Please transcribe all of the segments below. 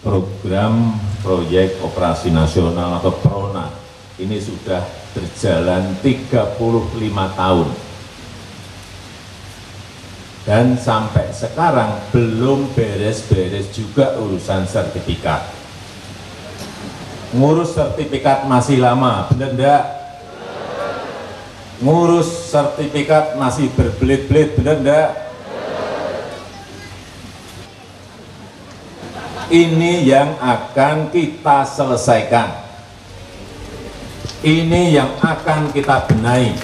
Program proyek operasi nasional atau PRONA ini sudah berjalan 35 tahun. Dan sampai sekarang belum beres-beres juga urusan sertifikat. Ngurus sertifikat masih lama, benar enggak? Ngurus sertifikat masih berbelit-belit, benar enggak? Ini yang akan kita selesaikan. Ini yang akan kita benahi.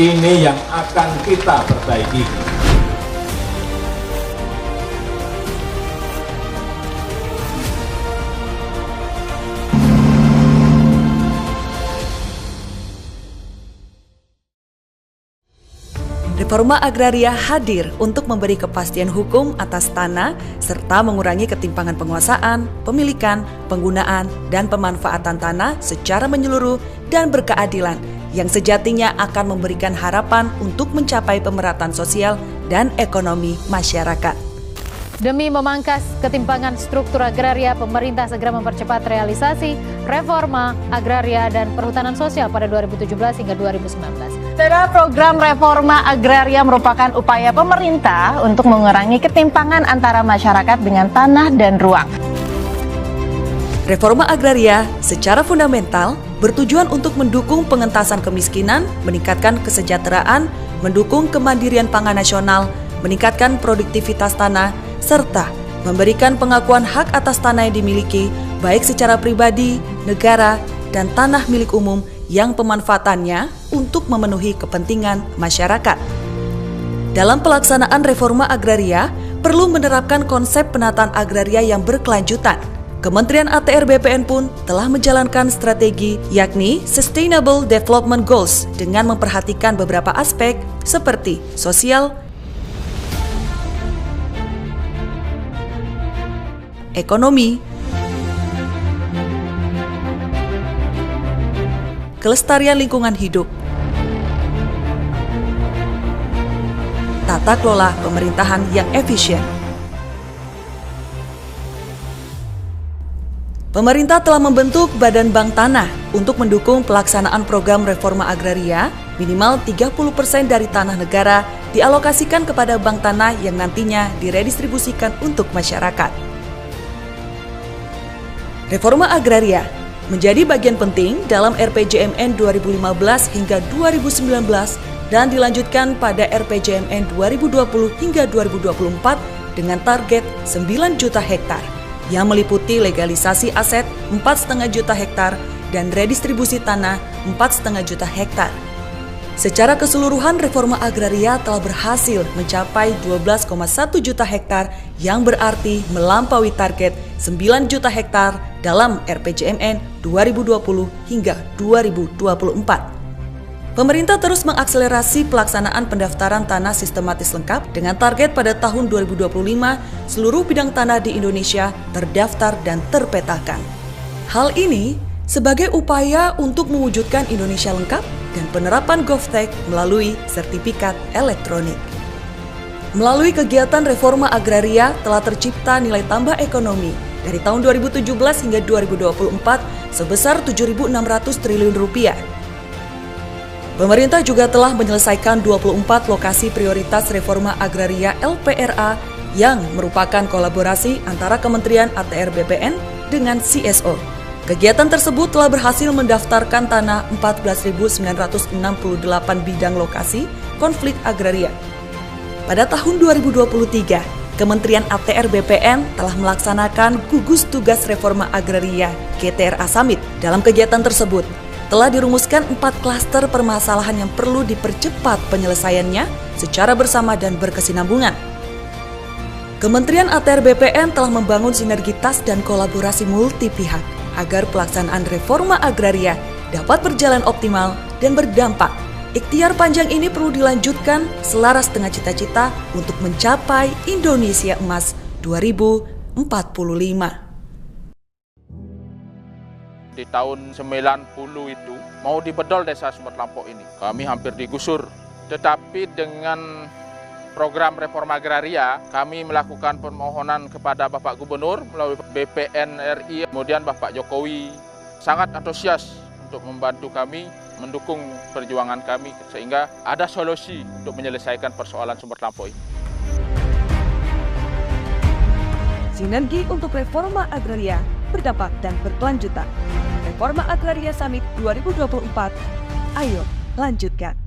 Ini yang akan kita perbaiki. Reforma agraria hadir untuk memberi kepastian hukum atas tanah serta mengurangi ketimpangan penguasaan, pemilikan, penggunaan, dan pemanfaatan tanah secara menyeluruh dan berkeadilan yang sejatinya akan memberikan harapan untuk mencapai pemerataan sosial dan ekonomi masyarakat. Demi memangkas ketimpangan struktur agraria, pemerintah segera mempercepat realisasi reforma agraria dan perhutanan sosial pada 2017 hingga 2019. Saudara, program reforma agraria merupakan upaya pemerintah untuk mengurangi ketimpangan antara masyarakat dengan tanah dan ruang. Reforma agraria secara fundamental bertujuan untuk mendukung pengentasan kemiskinan, meningkatkan kesejahteraan, mendukung kemandirian pangan nasional, meningkatkan produktivitas tanah, serta memberikan pengakuan hak atas tanah yang dimiliki baik secara pribadi, negara, dan tanah milik umum yang pemanfaatannya untuk memenuhi kepentingan masyarakat. Dalam pelaksanaan reforma agraria, perlu menerapkan konsep penataan agraria yang berkelanjutan. Kementerian ATR BPN pun telah menjalankan strategi yakni Sustainable Development Goals dengan memperhatikan beberapa aspek seperti sosial, ekonomi, kelestarian lingkungan hidup, tata kelola pemerintahan yang efisien. Pemerintah telah membentuk Badan Bank Tanah untuk mendukung pelaksanaan program reforma agraria. Minimal 30% dari tanah negara dialokasikan kepada bank tanah yang nantinya diredistribusikan untuk masyarakat. Reforma agraria menjadi bagian penting dalam RPJMN 2015 hingga 2019 dan dilanjutkan pada RPJMN 2020 hingga 2024 dengan target 9 juta hektar yang meliputi legalisasi aset 4,5 juta hektar dan redistribusi tanah 4,5 juta hektar. Secara keseluruhan reforma agraria telah berhasil mencapai 12,1 juta hektar yang berarti melampaui target 9 juta hektar dalam RPJMN 2020 hingga 2024. Pemerintah terus mengakselerasi pelaksanaan pendaftaran tanah sistematis lengkap dengan target pada tahun 2025 seluruh bidang tanah di Indonesia terdaftar dan terpetakan. Hal ini sebagai upaya untuk mewujudkan Indonesia lengkap dan penerapan GovTech melalui sertifikat elektronik. Melalui kegiatan reforma agraria telah tercipta nilai tambah ekonomi dari tahun 2017 hingga 2024 sebesar 7.600 triliun rupiah. Pemerintah juga telah menyelesaikan 24 lokasi prioritas reforma agraria LPRA yang merupakan kolaborasi antara Kementerian ATR BPN dengan CSO. Kegiatan tersebut telah berhasil mendaftarkan tanah 14.968 bidang lokasi konflik agraria. Pada tahun 2023, Kementerian ATR BPN telah melaksanakan gugus tugas reforma agraria GTRA Summit. Dalam kegiatan tersebut, telah dirumuskan 4 klaster permasalahan yang perlu dipercepat penyelesaiannya secara bersama dan berkesinambungan. Kementerian ATR BPN telah membangun sinergitas dan kolaborasi multi pihak agar pelaksanaan reforma agraria dapat berjalan optimal dan berdampak. Ikhtiar panjang ini perlu dilanjutkan selaras dengan cita-cita untuk mencapai Indonesia Emas 2045. Di tahun 90 itu mau dibedol desa Sumber Lampok ini. Kami hampir digusur. Tetapi dengan program reforma agraria, kami melakukan permohonan kepada Bapak Gubernur melalui BPN RI, kemudian Bapak Jokowi sangat antusias untuk membantu kami, mendukung perjuangan kami sehingga ada solusi untuk menyelesaikan persoalan sumber lampau ini. Sinergi untuk reforma agraria berdampak dan berkelanjutan. Reforma Agraria Summit 2024, ayo lanjutkan.